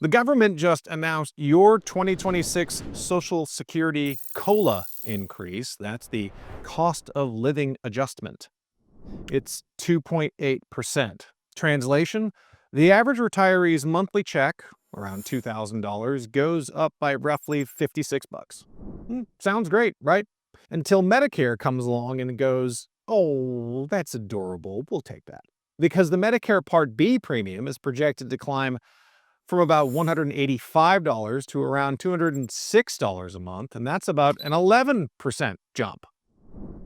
The government just announced your 2026 Social Security COLA increase. That's the cost of living adjustment. It's 2.8%. Translation: the average retiree's monthly check, around $2,000, goes up by roughly 56 bucks. Sounds great, right? Until Medicare comes along and goes, "Oh, that's adorable. We'll take that." Because the Medicare Part B premium is projected to climb from about $185 to around $206 a month, and that's about an 11% jump.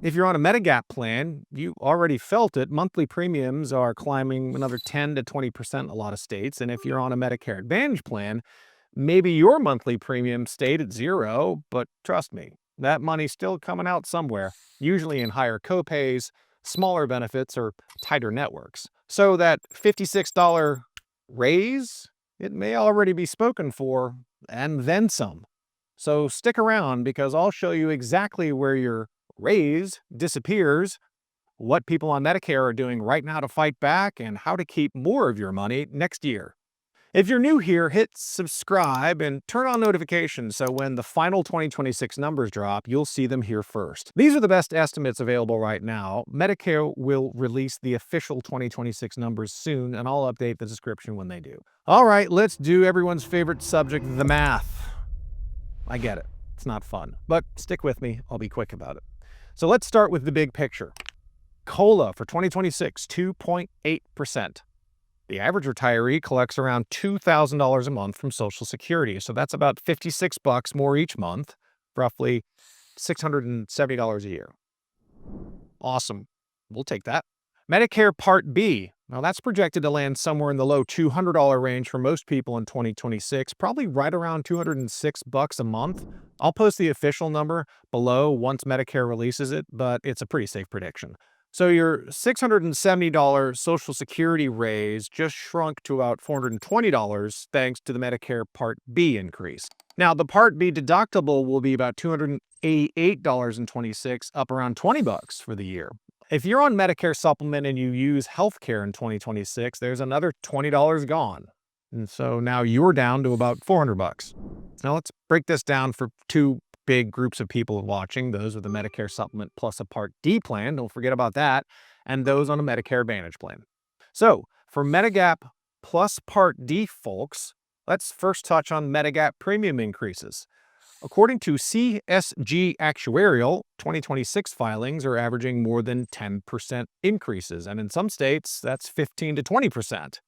If you're on a Medigap plan, you already felt it. Monthly premiums are climbing another 10 to 20% in a lot of states. And if you're on a Medicare Advantage plan, maybe your monthly premium stayed at zero, but trust me, that money's still coming out somewhere, usually in higher copays, smaller benefits, or tighter networks. So that $56 raise, it may already be spoken for, and then some. So stick around because I'll show you exactly where your raise disappears, what people on Medicare are doing right now to fight back, and how to keep more of your money next year. If you're new here, hit subscribe and turn on notifications so when the final 2026 numbers drop, you'll see them here first. These are the best estimates available right now. Medicare will release the official 2026 numbers soon, and I'll update the description when they do. All right, let's do everyone's favorite subject, the math. I get it. It's not fun, but stick with me. I'll be quick about it. So let's start with the big picture. COLA for 2026, 2.8%. The average retiree collects around $2,000 a month from Social Security, so that's about 56 bucks more each month, roughly $670 a year. Awesome. We'll take that. Medicare Part B. Now that's projected to land somewhere in the low $200 range for most people in 2026, probably right around 206 bucks a month. I'll post the official number below once Medicare releases it, but it's a pretty safe prediction. So your $670 Social Security raise just shrunk to about $420 thanks to the Medicare Part B increase. Now, the Part B deductible will be about $288.26, up around 20 bucks for the year. If you're on Medicare supplement and you use healthcare in 2026, there's another $20 gone. And so now you're down to about 400 bucks. Now let's break this down for two big groups of people watching, those with a Medicare supplement plus a Part D plan, don't forget about that, and those on a Medicare Advantage plan. So for Medigap plus Part D folks, let's first touch on Medigap premium increases. According to CSG Actuarial, 2026 filings are averaging more than 10% increases, and in some states, that's 15 to 20%.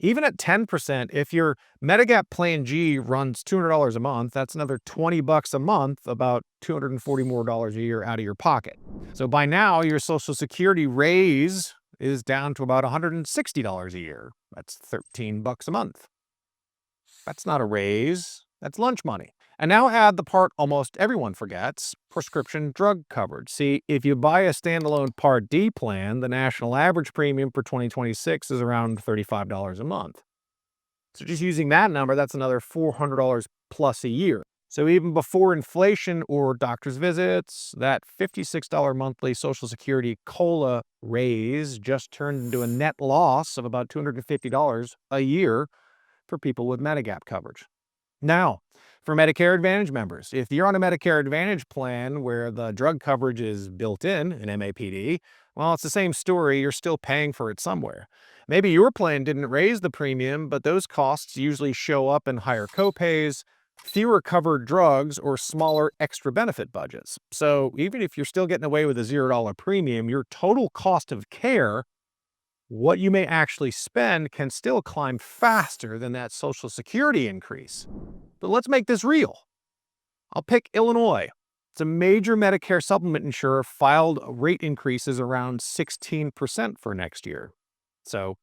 Even at 10%, if your Medigap Plan G runs $200 a month, that's another 20 bucks a month, about $240 more a year out of your pocket. So by now, your Social Security raise is down to about $160 a year. That's 13 bucks a month. That's not a raise, that's lunch money. And now add the part almost everyone forgets, prescription drug coverage. See, if you buy a standalone Part D plan, the national average premium for 2026 is around $35 a month. So just using that number, that's another $400 plus a year. So even before inflation or doctor's visits, that $56 monthly Social Security COLA raise just turned into a net loss of about $250 a year for people with Medigap coverage. Now, for Medicare Advantage members, if you're on a Medicare Advantage plan where the drug coverage is built in MAPD, well, it's the same story. You're still paying for it somewhere. Maybe your plan didn't raise the premium, but those costs usually show up in higher copays, fewer covered drugs, or smaller extra benefit budgets. So even if you're still getting away with a $0 premium, your total cost of care, what you may actually spend, can still climb faster than that Social Security increase. But let's make this real. I'll pick Illinois. It's a major Medicare supplement insurer, filed rate increases around 16% for next year. So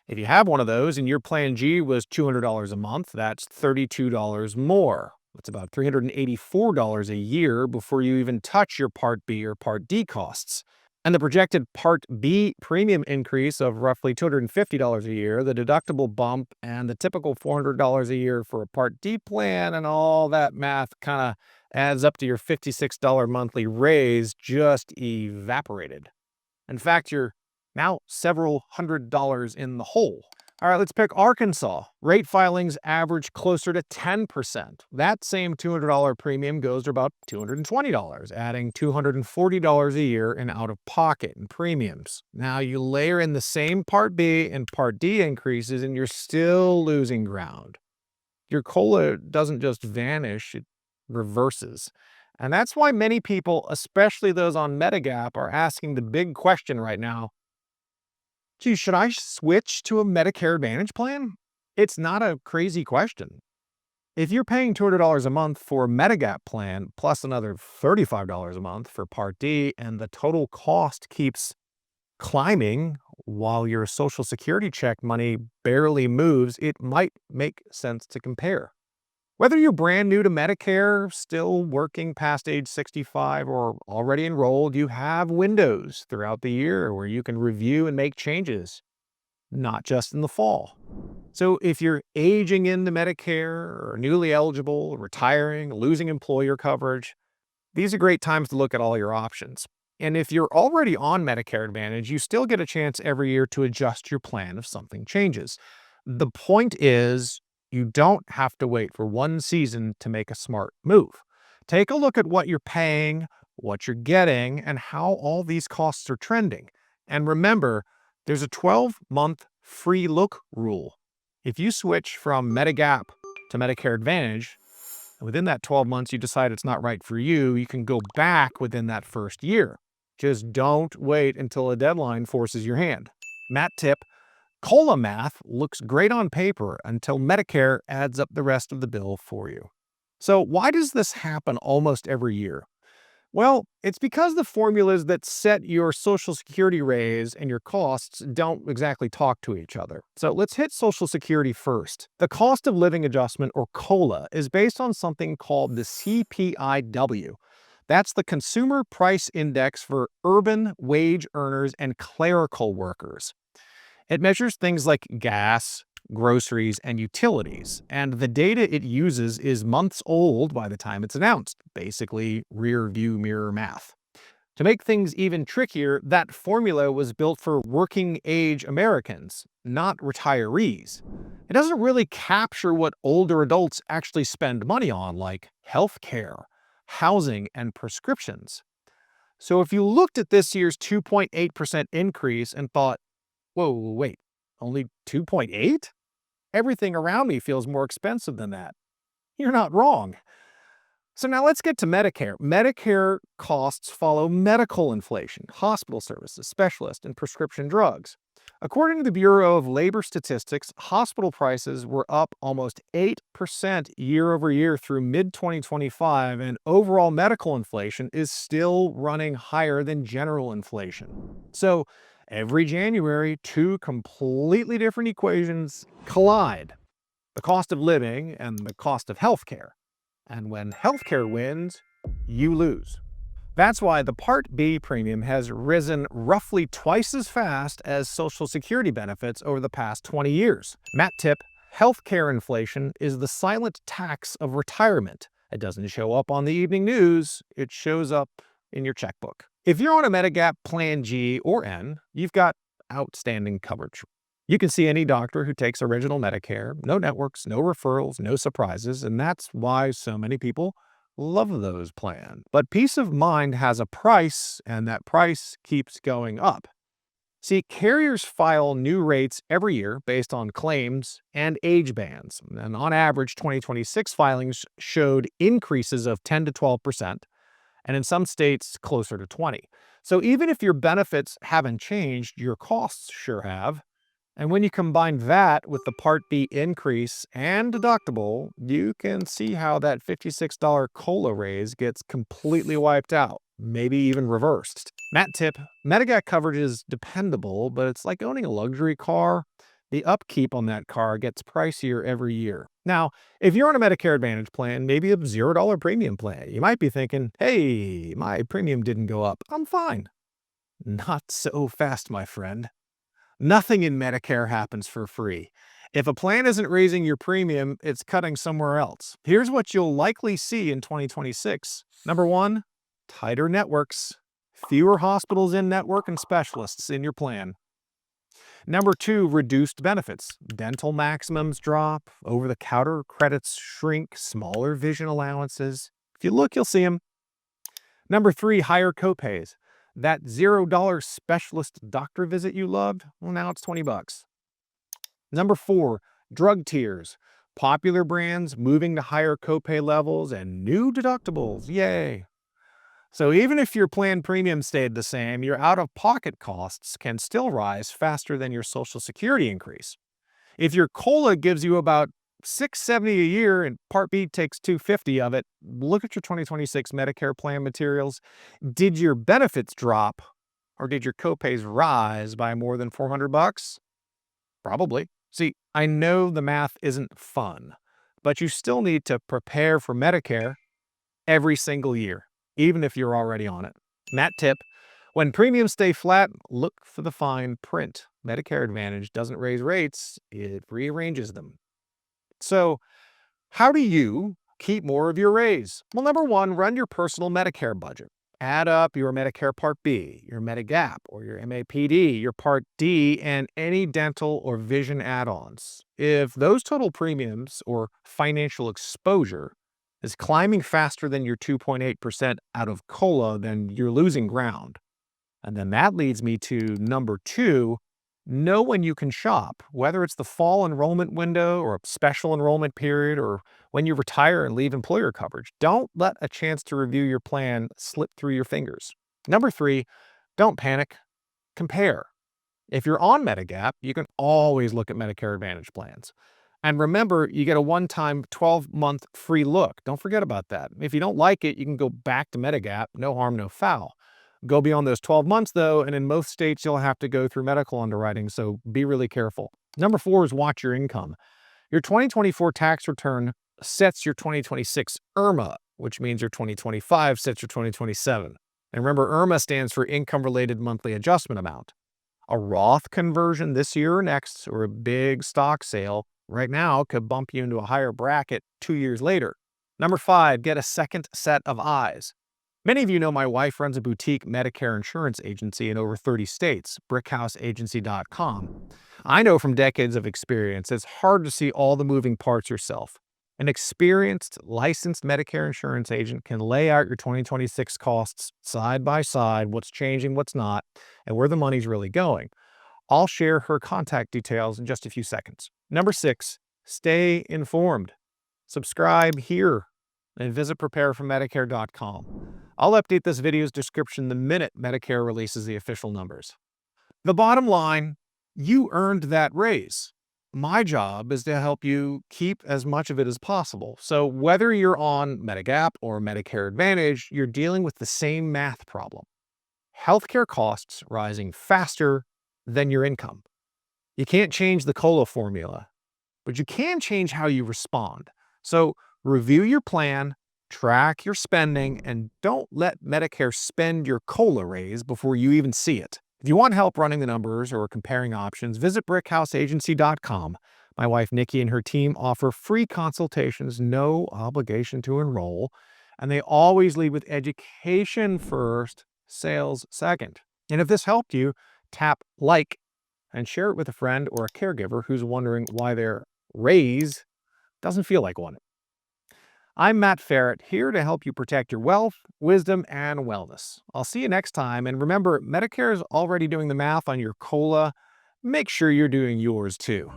if you have one of those and your Plan G was $200 a month, that's $32 more. That's about $384 a year before you even touch your Part B or Part D costs. And the projected Part B premium increase of roughly $250 a year, the deductible bump, and the typical $400 a year for a Part D plan, and all that math kind of adds up to your $56 monthly raise just evaporated. In fact, you're now several $100s in the hole. All right, let's pick Arkansas. Rate filings average closer to 10%. That same $200 premium goes to about $220, adding $240 a year in out-of-pocket and premiums. Now you layer in the same Part B and Part D increases and you're still losing ground. Your COLA doesn't just vanish, it reverses. And that's why many people, especially those on Medigap, are asking the big question right now: gee, should I switch to a Medicare Advantage plan? It's not a crazy question. If you're paying $200 a month for a Medigap plan, plus another $35 a month for Part D, and the total cost keeps climbing while your Social Security check money barely moves, it might make sense to compare. Whether you're brand new to Medicare, still working past age 65, or already enrolled, you have windows throughout the year where you can review and make changes, not just in the fall. So if you're aging into Medicare, or newly eligible, retiring, losing employer coverage, these are great times to look at all your options. And if you're already on Medicare Advantage, you still get a chance every year to adjust your plan if something changes. The point is, you don't have to wait for one season to make a smart move. Take a look at what you're paying, what you're getting, and how all these costs are trending. And remember, there's a 12-month free look rule. If you switch from Medigap to Medicare Advantage, and within that 12 months you decide it's not right for you, you can go back within that first year. Just don't wait until a deadline forces your hand. Matt tip: COLA math looks great on paper until Medicare adds up the rest of the bill for you. So why does this happen almost every year? Well, it's because the formulas that set your Social Security raise and your costs don't exactly talk to each other. So let's hit Social Security first. The cost of living adjustment, or COLA, is based on something called the CPIW. That's the Consumer Price Index for urban wage earners and clerical workers. It measures things like gas, groceries, and utilities, and the data it uses is months old by the time it's announced, basically rear view mirror math. To make things even trickier, that formula was built for working age Americans, not retirees. It doesn't really capture what older adults actually spend money on, like healthcare, housing, and prescriptions. So if you looked at this year's 2.8% increase and thought, whoa, wait, only 2.8? Everything around me feels more expensive than that. You're not wrong. So now let's get to Medicare. Medicare costs follow medical inflation, hospital services, specialists, and prescription drugs. According to the Bureau of Labor Statistics, hospital prices were up almost 8% year over year through mid-2025, and overall medical inflation is still running higher than general inflation. So every January, two completely different equations collide: the cost of living and the cost of healthcare. And when healthcare wins, you lose. That's why the Part B premium has risen roughly twice as fast as Social Security benefits over the past 20 years. Matt tip: healthcare inflation is the silent tax of retirement. It doesn't show up on the evening news, it shows up in your checkbook. If you're on a Medigap Plan G or N, you've got outstanding coverage. You can see any doctor who takes original Medicare, no networks, no referrals, no surprises, and that's why so many people love those plans. But peace of mind has a price, and that price keeps going up. See, carriers file new rates every year based on claims and age bands. And on average, 2026 filings showed increases of 10 to 12%, and in some states, closer to 20. So even if your benefits haven't changed, your costs sure have. And when you combine that with the Part B increase and deductible, you can see how that $56 COLA raise gets completely wiped out, maybe even reversed. Matt tip: Medigap coverage is dependable, but it's like owning a luxury car. The upkeep on that car gets pricier every year. Now, if you're on a Medicare Advantage plan, maybe a $0 premium plan, you might be thinking, hey, my premium didn't go up, I'm fine. Not so fast, my friend. Nothing in Medicare happens for free. If a plan isn't raising your premium, it's cutting somewhere else. Here's what you'll likely see in 2026. Number one, tighter networks. Fewer hospitals in network and specialists in your plan. Number two, reduced benefits. Dental maximums drop, over-the-counter credits shrink, smaller vision allowances. If you look, you'll see them. Number three, higher copays. That $0 specialist doctor visit you loved, well, now it's $20. Number four, drug tiers. Popular brands moving to higher copay levels and new deductibles. Yay. So even if your plan premium stayed the same, your out-of-pocket costs can still rise faster than your Social Security increase. If your COLA gives you about $670 a year and Part B takes $250 of it, look at your 2026 Medicare plan materials. Did your benefits drop or did your copays rise by more than $400? Probably. See, I know the math isn't fun, but you still need to prepare for Medicare every single year, even if you're already on it. And that tip, when premiums stay flat, look for the fine print. Medicare Advantage doesn't raise rates, it rearranges them. So, how do you keep more of your raise? Well, number one, run your personal Medicare budget. Add up your Medicare Part B, your Medigap, or your MAPD, your Part D, and any dental or vision add-ons. If those total premiums or financial exposure is climbing faster than your 2.8% out of COLA, then you're losing ground. And then that leads me to number two, know when you can shop, whether it's the fall enrollment window or a special enrollment period or when you retire and leave employer coverage. Don't let a chance to review your plan slip through your fingers. Number three, don't panic, compare. If you're on Medigap, you can always look at Medicare Advantage plans. And remember, you get a one-time 12-month free look. Don't forget about that. If you don't like it, you can go back to Medigap. No harm, no foul. Go beyond those 12 months, though, and in most states, you'll have to go through medical underwriting, so be really careful. Number four is watch your income. Your 2024 tax return sets your 2026 IRMA, which means your 2025 sets your 2027. And remember, IRMA stands for Income-Related Monthly Adjustment Amount. A Roth conversion this year or next, or a big stock sale right now could bump you into a higher bracket 2 years later. Number five, get a second set of eyes. Many of you know my wife runs a boutique Medicare insurance agency in over 30 states, brickhouseagency.com. I know from decades of experience, it's hard to see all the moving parts yourself. An experienced, licensed Medicare insurance agent can lay out your 2026 costs side by side, what's changing, what's not, and where the money's really going. I'll share her contact details in just a few seconds. Number six, stay informed. Subscribe here and visit prepareformedicare.com. I'll update this video's description the minute Medicare releases the official numbers. The bottom line, you earned that raise. My job is to help you keep as much of it as possible. So whether you're on Medigap or Medicare Advantage, you're dealing with the same math problem. Healthcare costs rising faster than your income. You can't change the COLA formula, but you can change how you respond. So review your plan, track your spending, and don't let Medicare spend your COLA raise before you even see it. If you want help running the numbers or comparing options, visit brickhouseagency.com. My wife Nikki and her team offer free consultations, no obligation to enroll, and they always lead with education first, sales second. And if this helped you, tap like and share it with a friend or a caregiver who's wondering why their raise doesn't feel like one. I'm Matt Ferret, here to help you protect your wealth, wisdom, and wellness. I'll see you next time, and remember, Medicare is already doing the math on your COLA. Make sure you're doing yours too.